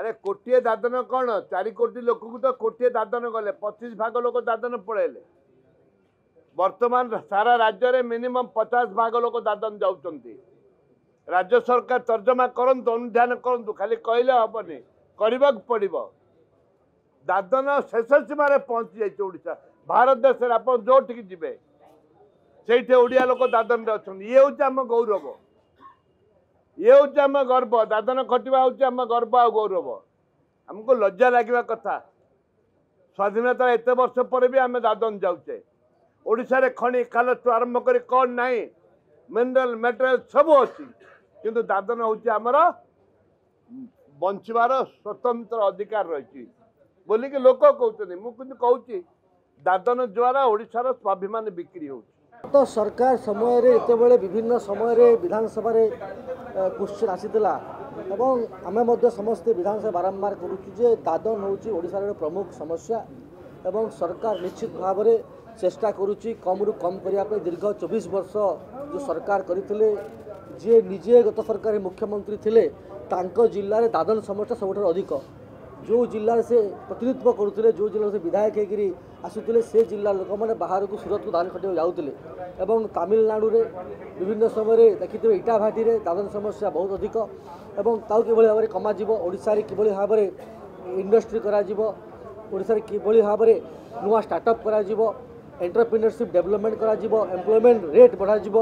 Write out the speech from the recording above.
अरे कोटे दादन कौन 4 कोटी लोक को तो कोटे दादन गले 25 भाग लोक दादन पड़ेले वर्तमान सारा राज्य में मिनिमम 50 भाग लोक दादन जाऊँच राज्य सरकार तर्जमा करंतु अनुधान करंतु खाली कहले हेनी करने पड़ो दादन शेष सीमार पहुँची जाइए ओडिशा भारत देश में आप जो जी से ओडिया लोक दादन अच्छा ये हूँ आम गौरव ये हूँ आम गर्व दादन खटिया हूँ आम गर्व आ गौरव आमको लज्जा लगे कथा स्वाधीनता एत वर्ष पर भी आम दादन जाऊे ओडिशा रे खनि खाल आरंभ कर कौन ना मिनरल मेटेरियल सब अच्छी किंतु दादन हूँ आमर बंचवार स्वतंत्र अधिकार रही बोलिकी लोक कहते मुझे कहूँ दादन द्वारा ओडिशार स्वाभिमान बिक्री हो तो सरकार समय रे एत बड़े विभिन्न समय रे विधानसभा रे क्वेश्चन आसीला एवं आमे मध्य समस्ते विधानसभा बारंबार करुचु जे दादन होची ओडिशा रे प्रमुख समस्या एवं सरकार निश्चित भाव में चेष्टा करुच्ची कम रु कम करने दीर्घ 24 वर्ष जो सरकार करते जे निजे गत सरकार मुख्यमंत्री थिले तांको जिल्ला रे दादन समस्या सबुठ अधिक जो जिले से प्रतिनिधित्व करुले जो जिले से विधायक होकर आसुले से जिला लोक मैंने बाहर को सूरत को दान खटिया जाऊे और तमिलनाडु रे विभिन्न समय देखिए इटा भाटी रे दादन समस्या बहुत अधिक एवं ताऊ कि भाव में कमाजिब ओडिशा रे किभली भाव में इंडस्ट्री कराजिब ओडिशा रे किभली भाव में नुआ स्टार्टअप कराजिब एंटरप्रेन्योरशिप डेवलपमेंट कराजिब एम्प्लॉयमेंट रेट बढ़ाजिब